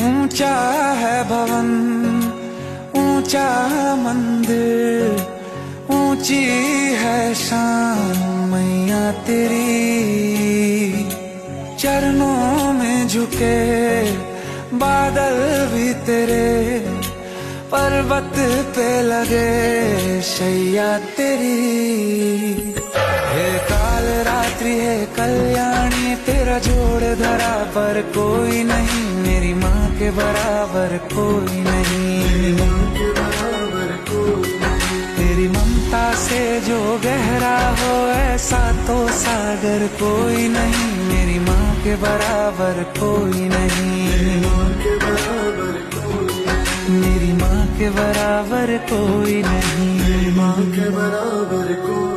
ऊंचा है भवन, ऊंचा मंदिर, ऊंची है शान मैया तेरी। चरणों में झुके बादल भी तेरे, पर्वत पे लगे शैया तेरी। हे काल रात्रि है कल्याणी, तेरा जोड़ धरा पर कोई नहीं, मेरी माँ के बराबर कोई नहीं। तेरी ममता से जो गहरा हो ऐसा तो सागर कोई नहीं, मेरी माँ के बराबर कोई नहीं। मेरी माँ के बराबर कोई नहीं, माँ के बराबर कोई